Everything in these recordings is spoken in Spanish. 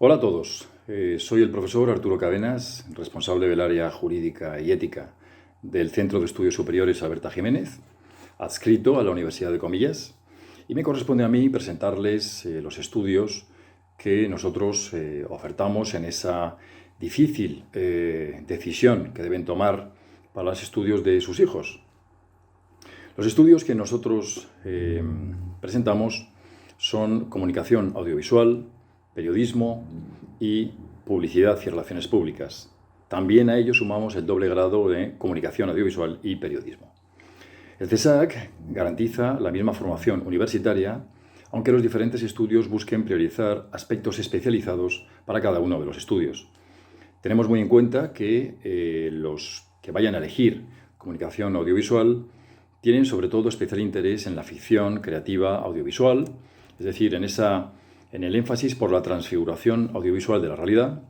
Hola a todos, soy el profesor Arturo Cadenas, responsable del área jurídica y ética del Centro de Estudios Superiores Alberta Jiménez, adscrito a la Universidad de Comillas, y me corresponde a mí presentarles los estudios que nosotros ofertamos en esa difícil decisión que deben tomar para los estudios de sus hijos. Los estudios que nosotros presentamos son comunicación audiovisual, periodismo y publicidad y relaciones públicas. También a ello sumamos el doble grado de comunicación audiovisual y periodismo. El CESAC garantiza la misma formación universitaria, aunque los diferentes estudios busquen priorizar aspectos especializados para cada uno de los estudios. Tenemos muy en cuenta que los que vayan a elegir comunicación audiovisual tienen sobre todo especial interés en la ficción creativa audiovisual, es decir, en el énfasis por la transfiguración audiovisual de la realidad.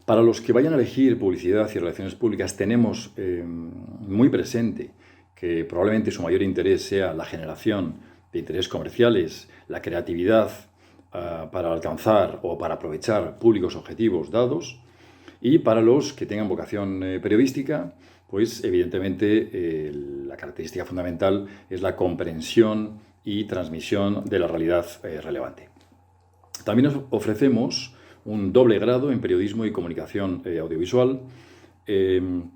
Para los que vayan a elegir publicidad y relaciones públicas tenemos muy presente que probablemente su mayor interés sea la generación de intereses comerciales, la creatividad para alcanzar o para aprovechar públicos objetivos dados. Y para los que tengan vocación periodística, pues evidentemente la característica fundamental es la comprensión y transmisión de la realidad relevante. También nos ofrecemos un doble grado en periodismo y comunicación audiovisual. El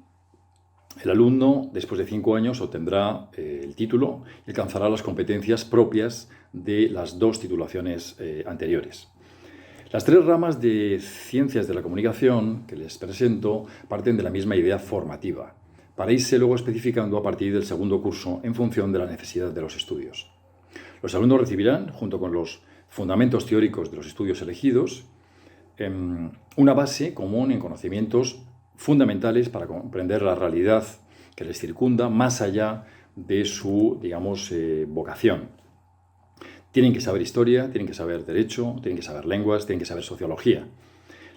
alumno, después de 5 años, obtendrá el título y alcanzará las competencias propias de las 2 titulaciones anteriores. Las 3 ramas de ciencias de la comunicación que les presento parten de la misma idea formativa, para irse luego especificando a partir del segundo curso en función de la necesidad de los estudios. Los alumnos recibirán, junto con los fundamentos teóricos de los estudios elegidos, una base común en conocimientos fundamentales para comprender la realidad que les circunda más allá de su, vocación. Tienen que saber historia, tienen que saber derecho, tienen que saber lenguas, tienen que saber sociología.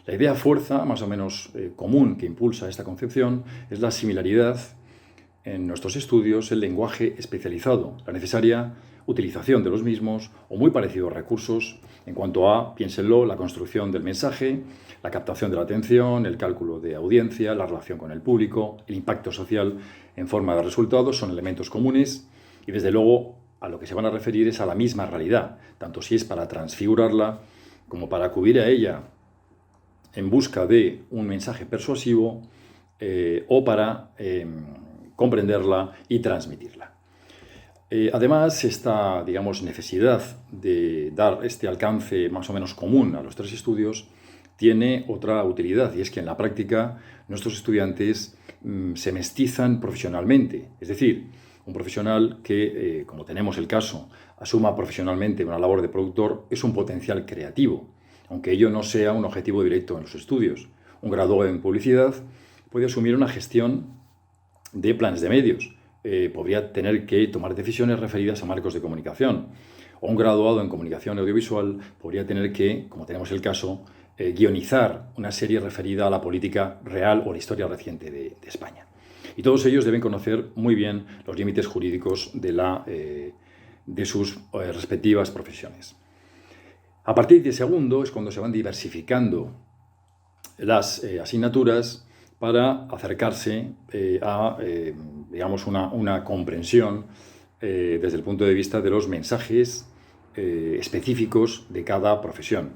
La idea fuerza, más o menos común, que impulsa esta concepción es la similaridad en nuestros estudios, el lenguaje especializado, la necesaria utilización de los mismos o muy parecidos recursos en cuanto a, piénsenlo, la construcción del mensaje, la captación de la atención, el cálculo de audiencia, la relación con el público, el impacto social en forma de resultados son elementos comunes y desde luego a lo que se van a referir es a la misma realidad, tanto si es para transfigurarla como para acudir a ella en busca de un mensaje persuasivo o para comprenderla y transmitirla. Además, esta, necesidad de dar este alcance más o menos común a los 3 estudios tiene otra utilidad, y es que en la práctica nuestros estudiantes se mestizan profesionalmente. Es decir, un profesional que, como tenemos el caso, asuma profesionalmente una labor de productor es un potencial creativo, aunque ello no sea un objetivo directo en los estudios. Un graduado en publicidad puede asumir una gestión de planes de medios, podría tener que tomar decisiones referidas a marcos de comunicación. O un graduado en comunicación audiovisual podría tener que, como tenemos el caso, guionizar una serie referida a la política real o la historia reciente de España. Y todos ellos deben conocer muy bien los límites jurídicos de sus respectivas profesiones. A partir de segundo es cuando se van diversificando las asignaturas para acercarse a una comprensión desde el punto de vista de los mensajes específicos de cada profesión.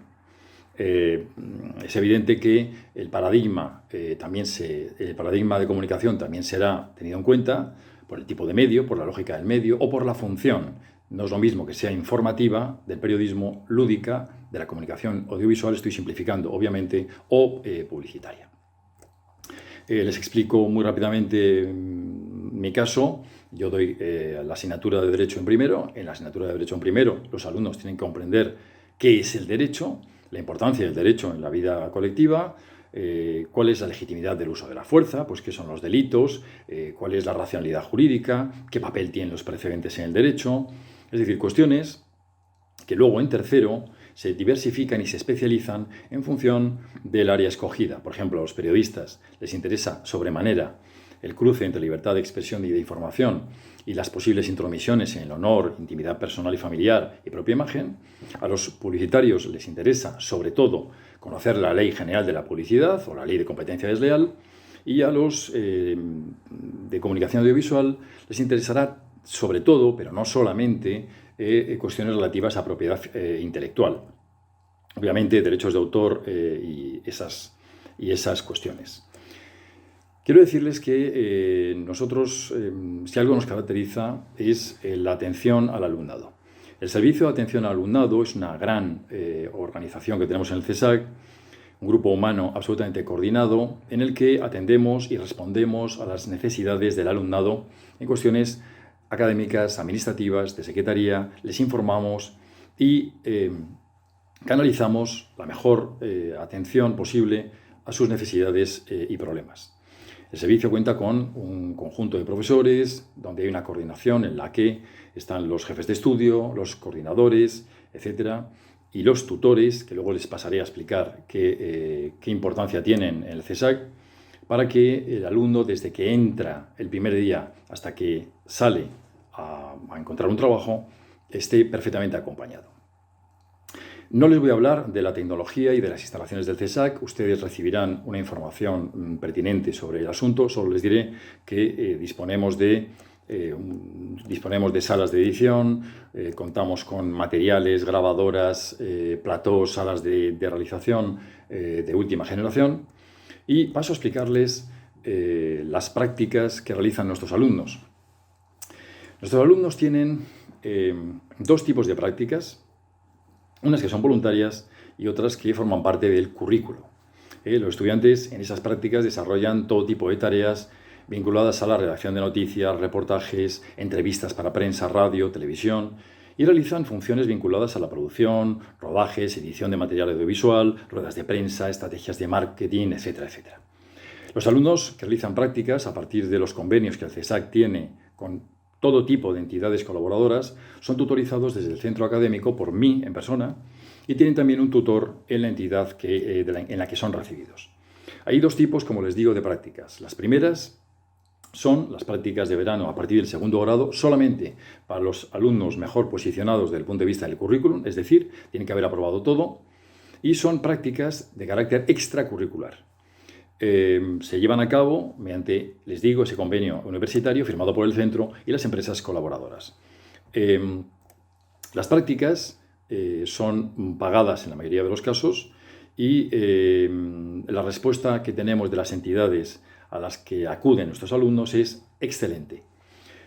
Es evidente que el paradigma de comunicación también será tenido en cuenta por el tipo de medio, por la lógica del medio o por la función. No es lo mismo que sea informativa del periodismo, lúdica de la comunicación audiovisual, estoy simplificando obviamente, o publicitaria. Les explico muy rápidamente mi caso. Yo doy la asignatura de Derecho en primero. En la asignatura de Derecho en primero los alumnos tienen que comprender qué es el derecho, la importancia del derecho en la vida colectiva, cuál es la legitimidad del uso de la fuerza, pues qué son los delitos, cuál es la racionalidad jurídica, qué papel tienen los precedentes en el derecho. Es decir, cuestiones que luego en tercero se diversifican y se especializan en función del área escogida. Por ejemplo, a los periodistas les interesa sobremanera el cruce entre libertad de expresión y de información y las posibles intromisiones en el honor, intimidad personal y familiar y propia imagen, a los publicitarios les interesa, sobre todo, conocer la Ley General de la Publicidad o la Ley de Competencia Desleal, y a los de comunicación audiovisual les interesará, sobre todo, pero no solamente, cuestiones relativas a propiedad intelectual. Obviamente, derechos de autor y esas cuestiones. Quiero decirles que nosotros, si algo nos caracteriza, es la atención al alumnado. El Servicio de Atención al Alumnado es una gran organización que tenemos en el CESAC, un grupo humano absolutamente coordinado, en el que atendemos y respondemos a las necesidades del alumnado en cuestiones académicas, administrativas, de secretaría, les informamos y canalizamos la mejor atención posible a sus necesidades y problemas. El servicio cuenta con un conjunto de profesores, donde hay una coordinación en la que están los jefes de estudio, los coordinadores, etcétera, y los tutores, que luego les pasaré a explicar qué importancia tienen en el CESAC, para que el alumno, desde que entra el primer día hasta que sale a encontrar un trabajo, esté perfectamente acompañado. No les voy a hablar de la tecnología y de las instalaciones del CESAC. Ustedes recibirán una información pertinente sobre el asunto. Solo les diré que disponemos de salas de edición, contamos con materiales, grabadoras, platós, salas de realización de última generación. Y paso a explicarles las prácticas que realizan nuestros alumnos. Nuestros alumnos tienen dos tipos de prácticas. Unas que son voluntarias y otras que forman parte del currículo. Los estudiantes en esas prácticas desarrollan todo tipo de tareas vinculadas a la redacción de noticias, reportajes, entrevistas para prensa, radio, televisión, y realizan funciones vinculadas a la producción, rodajes, edición de material audiovisual, ruedas de prensa, estrategias de marketing, etcétera, etcétera. Los alumnos que realizan prácticas a partir de los convenios que el CESAC tiene con todo tipo de entidades colaboradoras son tutorizados desde el centro académico por mí en persona y tienen también un tutor en la entidad en la que son recibidos. Hay dos tipos, como les digo, de prácticas. Las primeras son las prácticas de verano a partir del segundo grado, solamente para los alumnos mejor posicionados desde el punto de vista del currículum, es decir, tienen que haber aprobado todo, y son prácticas de carácter extracurricular. Se llevan a cabo mediante, les digo, ese convenio universitario firmado por el centro y las empresas colaboradoras. Las prácticas son pagadas en la mayoría de los casos y la respuesta que tenemos de las entidades a las que acuden nuestros alumnos es excelente.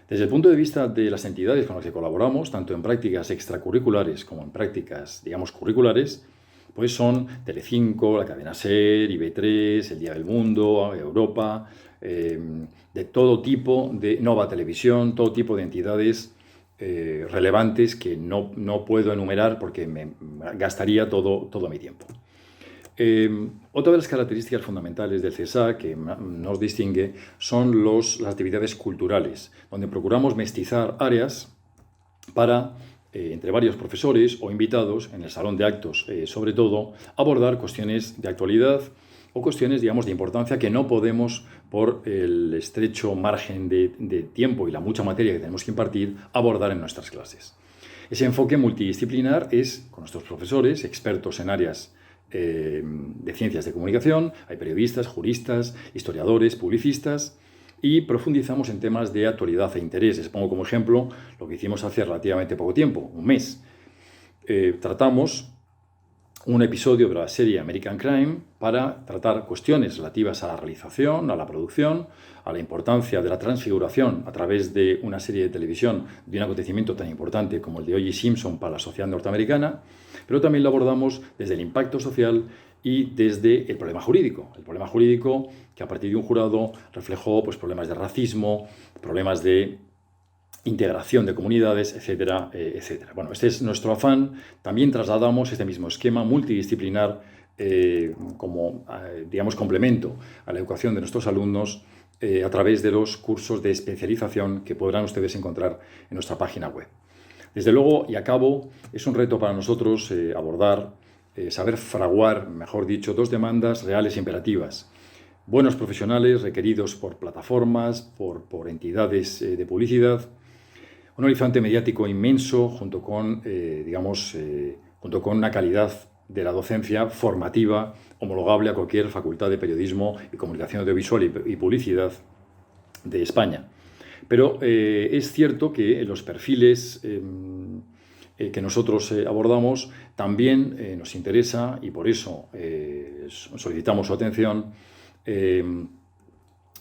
Desde el punto de vista de las entidades con las que colaboramos, tanto en prácticas extracurriculares como en prácticas, digamos, curriculares, pues son Telecinco, la cadena SER, IB3, El Día del Mundo, Europa, de todo tipo de Nova Televisión, todo tipo de entidades relevantes que no puedo enumerar porque me gastaría todo mi tiempo. Otra de las características fundamentales del CESAC que nos distingue son las actividades culturales, donde procuramos mestizar áreas para entre varios profesores o invitados en el salón de actos, sobre todo, abordar cuestiones de actualidad o cuestiones, digamos, de importancia que no podemos, por el estrecho margen de tiempo y la mucha materia que tenemos que impartir, abordar en nuestras clases. Ese enfoque multidisciplinar es con nuestros profesores, expertos en áreas de ciencias de comunicación, hay periodistas, juristas, historiadores, publicistas, y profundizamos en temas de actualidad e interés. Les pongo como ejemplo lo que hicimos hace relativamente poco tiempo, un mes. Tratamos un episodio de la serie American Crime para tratar cuestiones relativas a la realización, a la producción, a la importancia de la transfiguración a través de una serie de televisión de un acontecimiento tan importante como el de O.J. Simpson para la sociedad norteamericana, pero también lo abordamos desde el impacto social y desde el problema jurídico. El problema jurídico que a partir de un jurado reflejó pues, problemas de racismo, problemas de integración de comunidades, etcétera, etcétera. Bueno, este es nuestro afán. También trasladamos este mismo esquema multidisciplinar como, digamos, complemento a la educación de nuestros alumnos a través de los cursos de especialización que podrán ustedes encontrar en nuestra página web. Desde luego, y a cabo, es un reto para nosotros abordar, saber fraguar, mejor dicho, dos demandas reales e imperativas. buenos profesionales requeridos por plataformas, por entidades de publicidad, un horizonte mediático inmenso junto con, junto con una calidad de la docencia formativa homologable a cualquier facultad de periodismo y comunicación audiovisual y publicidad de España. Pero es cierto que los perfiles que nosotros abordamos también nos interesa, y por eso solicitamos su atención,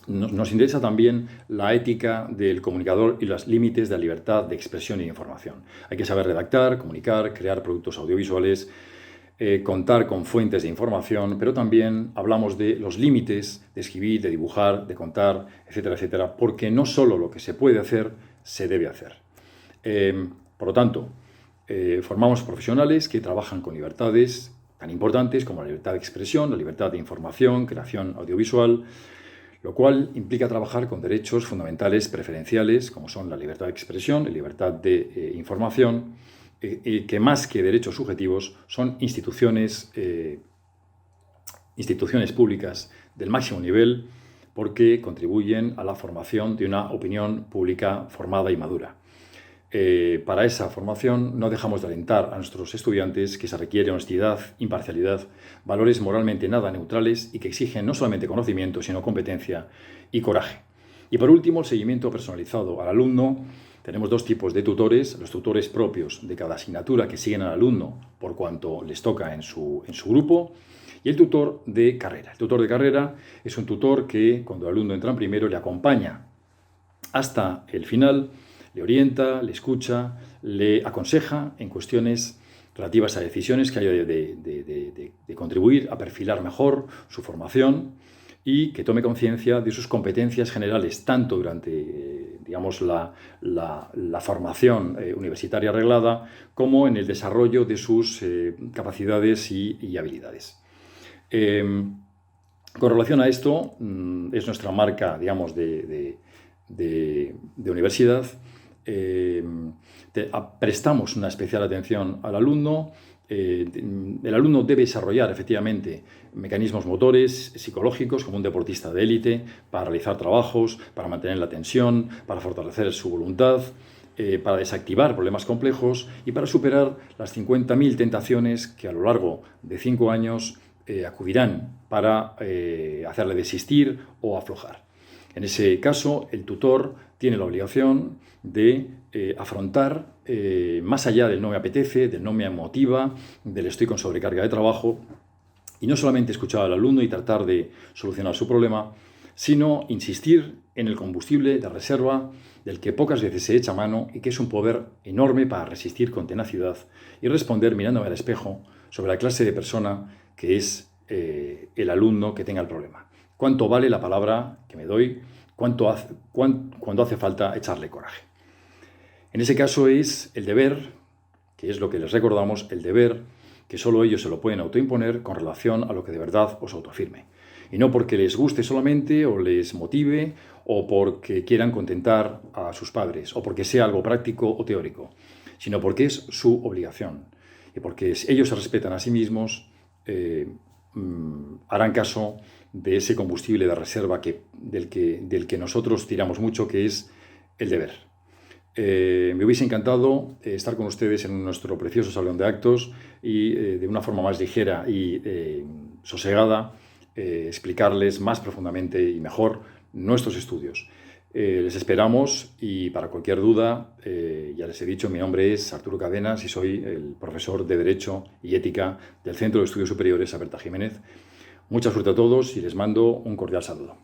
nos interesa también la ética del comunicador y los límites de la libertad de expresión y información. Hay que saber redactar, comunicar, crear productos audiovisuales, contar con fuentes de información, pero también hablamos de los límites de escribir, de dibujar, de contar, etcétera, etcétera, porque no solo lo que se puede hacer, se debe hacer. Por lo tanto, formamos profesionales que trabajan con libertades tan importantes como la libertad de expresión, la libertad de información, creación audiovisual, lo cual implica trabajar con derechos fundamentales preferenciales, como son la libertad de expresión, la libertad de información, que más que derechos subjetivos son instituciones públicas del máximo nivel, porque contribuyen a la formación de una opinión pública formada y madura. Para esa formación no dejamos de alentar a nuestros estudiantes que se requiere honestidad, imparcialidad, valores moralmente nada neutrales y que exigen no solamente conocimiento, sino competencia y coraje. Y por último, el seguimiento personalizado al alumno. Tenemos dos tipos de tutores: los tutores propios de cada asignatura que siguen al alumno por cuanto les toca en su grupo, y el tutor de carrera. El tutor de carrera es un tutor que, cuando el alumno entra en primero, le acompaña hasta el final, le orienta, le escucha, le aconseja en cuestiones relativas a decisiones que haya de contribuir a perfilar mejor su formación y que tome conciencia de sus competencias generales, tanto durante la formación universitaria reglada, como en el desarrollo de sus capacidades y habilidades. Con relación a esto, es nuestra marca, digamos, de universidad. Prestamos una especial atención al alumno. El alumno debe desarrollar efectivamente mecanismos motores, psicológicos, como un deportista de élite, para realizar trabajos, para mantener la tensión, para fortalecer su voluntad, para desactivar problemas complejos y para superar las 50.000 tentaciones que a lo largo de 5 años acudirán para hacerle desistir o aflojar. En ese caso, el tutor tiene la obligación de afrontar, más allá del no me apetece, del no me motiva, del estoy con sobrecarga de trabajo, y no solamente escuchar al alumno y tratar de solucionar su problema, sino insistir en el combustible de reserva del que pocas veces se echa mano y que es un poder enorme para resistir con tenacidad y responder mirándome al espejo sobre la clase de persona que es el alumno que tenga el problema. ¿Cuánto vale la palabra que me doy? Cuando hace falta echarle coraje. En ese caso es el deber, que es lo que les recordamos, el deber que solo ellos se lo pueden autoimponer con relación a lo que de verdad os autoafirme. Y no porque les guste solamente o les motive o porque quieran contentar a sus padres o porque sea algo práctico o teórico, sino porque es su obligación. Y porque ellos se respetan a sí mismos, harán caso de ese combustible de reserva del que nosotros tiramos mucho, que es el deber. Me hubiese encantado estar con ustedes en nuestro precioso salón de actos y de una forma más ligera y sosegada explicarles más profundamente y mejor nuestros estudios. Les esperamos y para cualquier duda, ya les he dicho, mi nombre es Arturo Cadenas y soy el profesor de Derecho y Ética del Centro de Estudios Superiores Alberta Jiménez. Mucha suerte a todos y les mando un cordial saludo.